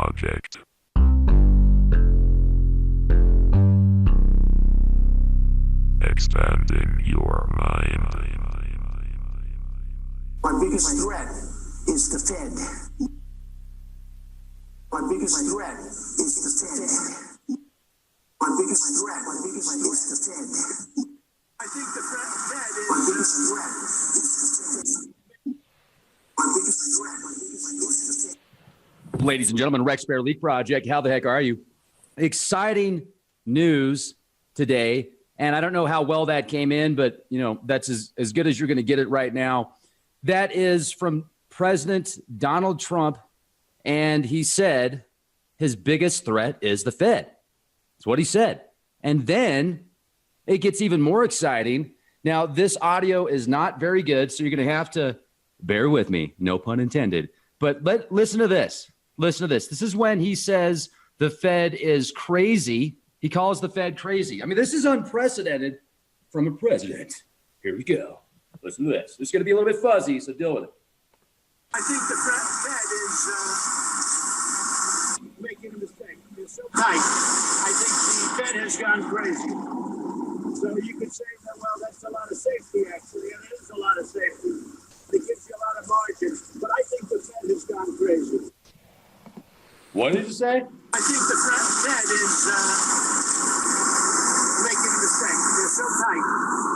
Project. Expanding your mind. Our biggest threat is the Fed. Our biggest threat is the Fed. Our biggest threat is the Fed. I think the Fed is our biggest threat is the Fed. Our biggest threat is the Fed. Ladies and gentlemen, Rex Bear Leak Project. How the heck are you? Exciting news today. And I don't know how well that came in, but, you know, that's as good as you're going to get it right now. That is from President Donald Trump. And he said his biggest threat is the Fed. That's what he said. And then it gets even more exciting. Now, this audio is not very good, so you're going to have to bear with me. No pun intended. But listen to this. Listen to this. This is when he says the Fed is crazy. He calls the Fed crazy. I mean, this is unprecedented from a president. Here we go. Listen to this. It's going to be a little bit fuzzy, so deal with it. I think the Fed is making a mistake. It's so tight. I think the Fed has gone crazy. So you could say that, well, that's a lot of safety, actually, and it is a lot of safety. It gives you a lot of margin. But I think the Fed has gone crazy. What did you say? I think the Fed is making a mistake. They're so tight.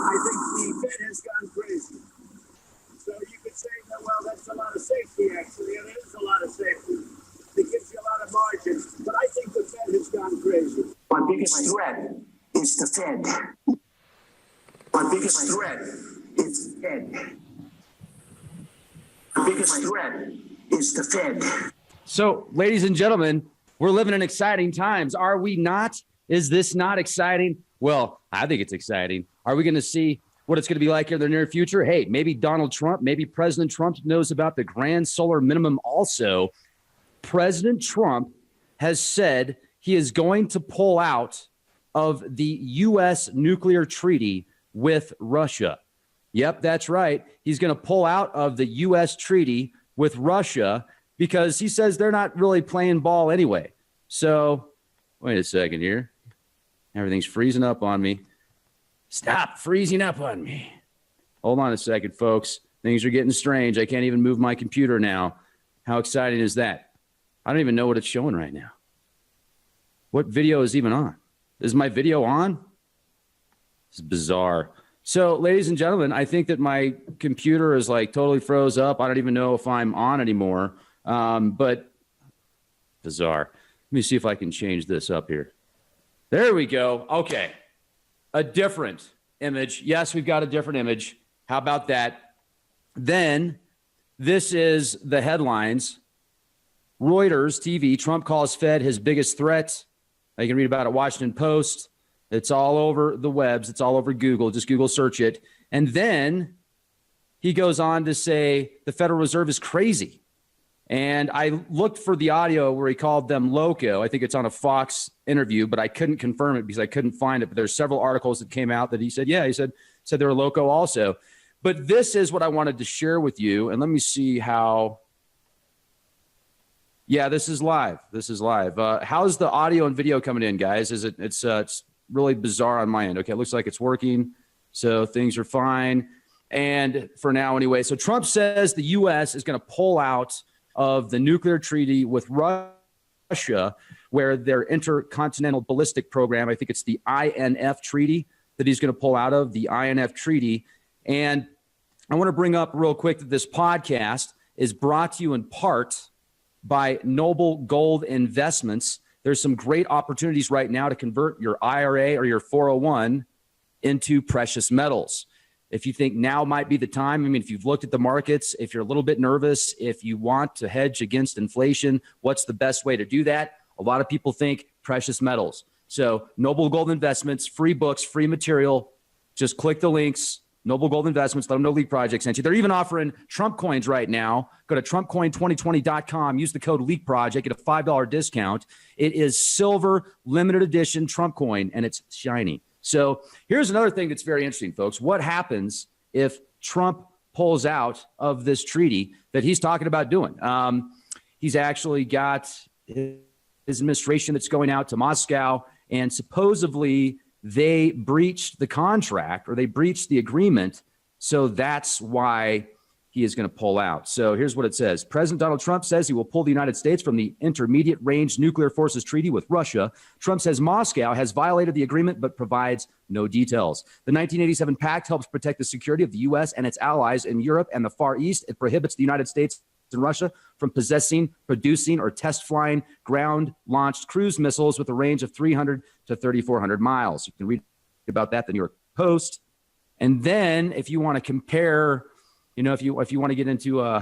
I think the Fed has gone crazy. So you could say that, well, that's a lot of safety, actually, and it is a lot of safety. It gives you a lot of margin. But I think the Fed has gone crazy. Our biggest threat is the Fed. Our biggest threat is the Fed. Our biggest threat is the Fed. So, ladies and gentlemen, we're living in exciting times. Are we not? Is this not exciting? Well, I think it's exciting. Are we going to see what it's going to be like in the near future? Hey, maybe Donald Trump, maybe President Trump knows about the grand solar minimum also. President Trump has said he is going to pull out of the U.S. nuclear treaty with Russia. Yep, that's right. He's going to pull out of the U.S. treaty with Russia because he says they're not really playing ball anyway. So, wait a second here. Everything's freezing up on me. Stop freezing up on me. Hold on a second, folks. Things are getting strange. I can't even move my computer now. How exciting is that? I don't even know what it's showing right now. What video is even on? Is my video on? This is bizarre. So, ladies and gentlemen, I think that my computer is like totally froze up. I don't even know if I'm on anymore. But bizarre. Let me see if I can change this up here. There we go. Okay. A different image. Yes, we've got a different image. How about that? Then this is the headlines. Reuters TV, Trump calls Fed his biggest threat. You can read about it, Washington Post. It's all over the webs. It's all over Google. Just Google search it. And then he goes on to say the Federal Reserve is crazy. And I looked for the audio where he called them loco. I think it's on a Fox interview, but I couldn't confirm it because I couldn't find it. But there's several articles that came out that he said, yeah, he said they were loco also. But this is what I wanted to share with you. And let me see how. Yeah, this is live. This is live. How's the audio and video coming in, guys? It's really bizarre on my end. Okay, it looks like it's working. So things are fine. And for now anyway. So Trump says the U.S. is going to pull out of the nuclear treaty with Russia, where their intercontinental ballistic program, I think it's the INF treaty that he's going to pull out of, the INF treaty. And I want to bring up real quick that this podcast is brought to you in part by Noble Gold Investments. There's some great opportunities right now to convert your IRA or your 401 into precious metals. If you think now might be the time, I mean, if you've looked at the markets, if you're a little bit nervous, if you want to hedge against inflation, what's the best way to do that? A lot of people think precious metals. So Noble Gold Investments, free books, free material. Just click the links, Noble Gold Investments, let them know Leak Project sent you. They're even offering Trump coins right now. Go to TrumpCoin2020.com, use the code Leak Project, get a $5 discount. It is silver limited edition Trump coin, and it's shiny. So here's another thing that's very interesting, folks. What happens if Trump pulls out of this treaty that he's talking about doing? He's actually got his administration that's going out to Moscow, and supposedly they breached the contract or they breached the agreement. So that's why he is going to pull out. So here's what it says. President Donald Trump says he will pull the United States from the Intermediate Range Nuclear Forces Treaty with Russia. Trump says Moscow has violated the agreement but provides no details. The 1987 pact helps protect the security of the U.S. and its allies in Europe and the Far East. It prohibits the United States and Russia from possessing, producing, or test flying ground-launched cruise missiles with a range of 300 to 3,400 miles. You can read about that in the New York Post. And then if you want to compare, if you want to get into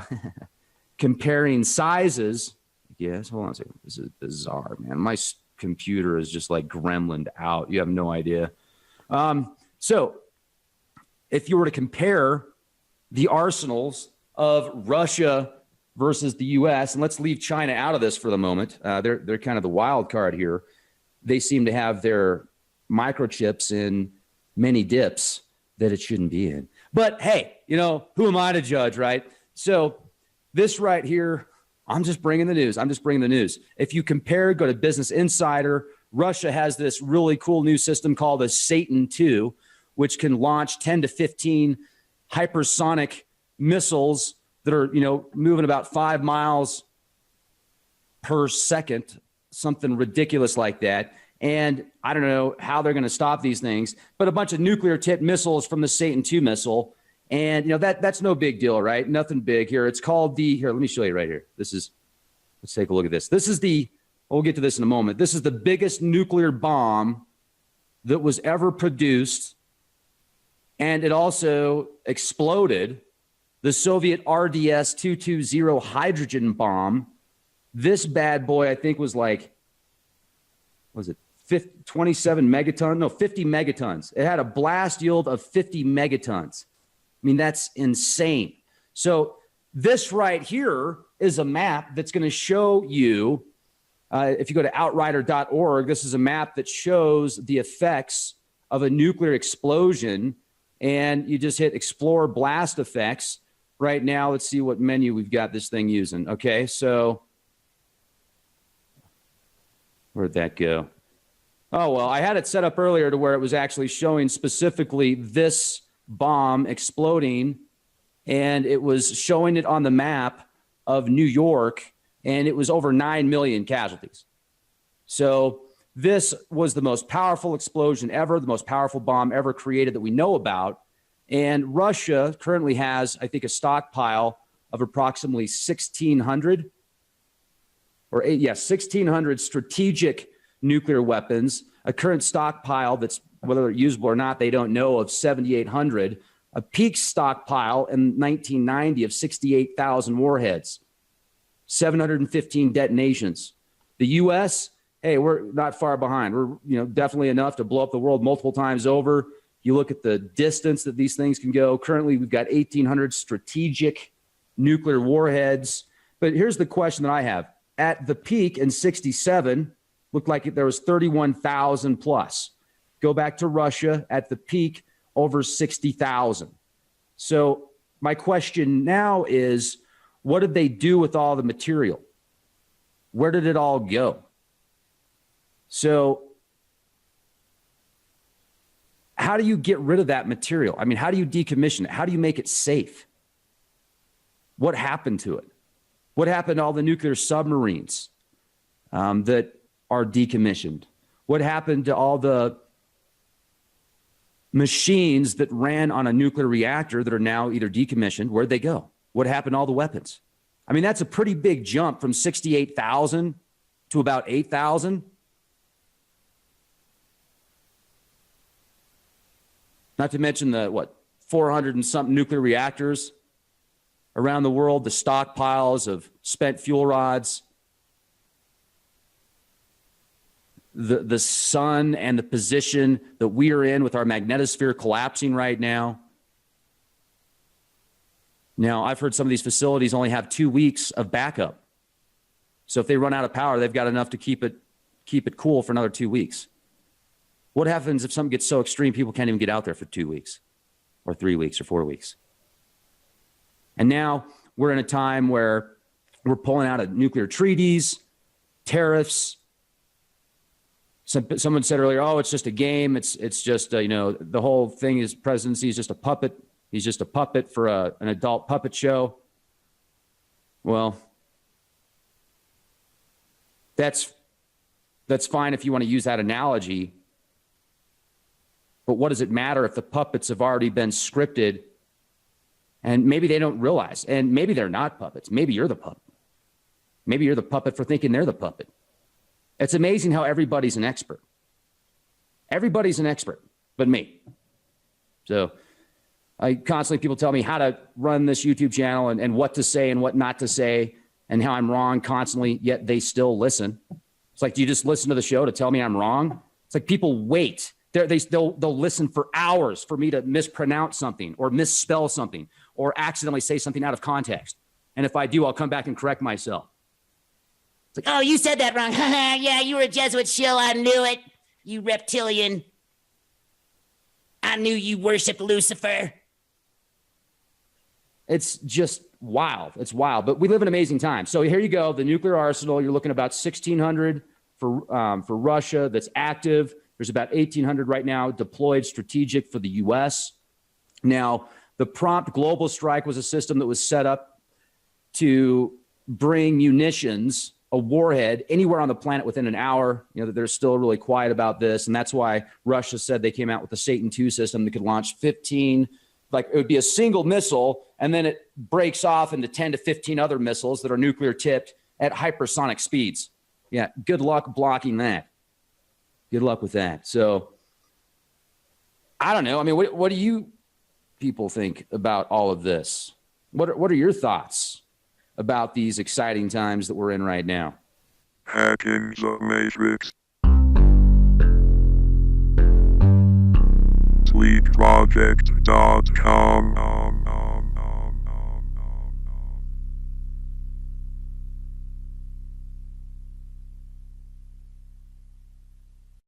comparing sizes, yes, hold on a second. This is bizarre, man. My computer is just like gremlined out. You have no idea. So if you were to compare the arsenals of Russia versus the U.S., and let's leave China out of this for the moment. They're kind of the wild card here. They seem to have their microchips in many dips that it shouldn't be in. But hey, who am I to judge, right? So this right here, I'm just bringing the news. If you compare, go to Business Insider. Russia has this really cool new system called a Satan II, which can launch 10 to 15 hypersonic missiles that are, moving about 5 miles per second, something ridiculous like that. And I don't know how they're going to stop these things, but a bunch of nuclear tipped missiles from the Satan II missile. And, that's no big deal, right? Nothing big here. It's called here, let me show you right here. Let's take a look at this. We'll get to this in a moment. This is the biggest nuclear bomb that was ever produced. And it also exploded. The Soviet RDS-220 hydrogen bomb. This bad boy, I think, was 27 megatons? No, 50 megatons. It had a blast yield of 50 megatons. I mean, that's insane. So this right here is a map that's going to show you, if you go to outrider.org, this is a map that shows the effects of a nuclear explosion, and you just hit explore blast effects. Right now, let's see what menu we've got this thing using. Okay, so where'd that go? Oh, well, I had it set up earlier to where it was actually showing specifically this bomb exploding, and it was showing it on the map of New York, and it was over 9 million casualties. So this was the most powerful explosion ever, the most powerful bomb ever created that we know about. And Russia currently has, I think, a stockpile of approximately 1,600 strategic nuclear weapons, a current stockpile that's, whether they're usable or not, they don't know, of 7,800, a peak stockpile in 1990 of 68,000 warheads, 715 detonations. The U.S., hey, we're not far behind. We're definitely enough to blow up the world multiple times over. You look at the distance that these things can go. Currently, we've got 1,800 strategic nuclear warheads. But here's the question that I have. At the peak in 67, looked like there was 31,000 plus. Go back to Russia at the peak, over 60,000. So my question now is, what did they do with all the material? Where did it all go? So how do you get rid of that material? I mean, how do you decommission it? How do you make it safe? What happened to it? What happened to all the nuclear submarines that are decommissioned? What happened to all the machines that ran on a nuclear reactor that are now either decommissioned? Where'd they go? What happened to all the weapons? I mean, that's a pretty big jump from 68,000 to about 8,000. Not to mention the, 400 and something nuclear reactors around the world, the stockpiles of spent fuel rods, the sun and the position that we are in with our magnetosphere collapsing right now. Now, I've heard some of these facilities only have 2 weeks of backup. So if they run out of power, they've got enough to keep it cool for another 2 weeks. What happens if something gets so extreme people can't even get out there for 2 weeks or 3 weeks or 4 weeks? And now we're in a time where we're pulling out of nuclear treaties, tariffs. Someone said earlier, oh, it's just a game. It's just, the whole thing is presidency is just a puppet. He's just a puppet for an adult puppet show. Well, that's fine if you want to use that analogy. But what does it matter if the puppets have already been scripted and maybe they don't realize, and maybe they're not puppets. Maybe you're the puppet. Maybe you're the puppet for thinking they're the puppet. It's amazing how everybody's an expert. Everybody's an expert, but me. So people tell me how to run this YouTube channel and what to say and what not to say and how I'm wrong constantly, yet they still listen. It's like, do you just listen to the show to tell me I'm wrong? It's like people wait. They'll listen for hours for me to mispronounce something or misspell something or accidentally say something out of context. And if I do, I'll come back and correct myself. It's like, oh, you said that wrong. Yeah, you were a Jesuit shill. I knew it. You reptilian. I knew you worshiped Lucifer. It's just wild. It's wild. But we live in amazing times. So here you go. The nuclear arsenal, you're looking about 1,600 for Russia that's active. There's about 1,800 right now deployed strategic for the U.S. Now, the prompt global strike was a system that was set up to bring munitions, a warhead, anywhere on the planet within an hour. They're still really quiet about this. And that's why Russia said they came out with the Satan II system that could launch 15, like it would be a single missile, and then it breaks off into 10 to 15 other missiles that are nuclear tipped at hypersonic speeds. Yeah, good luck blocking that. Good luck with that. So I don't know. I mean, what do you people think about all of this? What are your thoughts about these exciting times that we're in right now? Hacking the Matrix. Tweetproject.com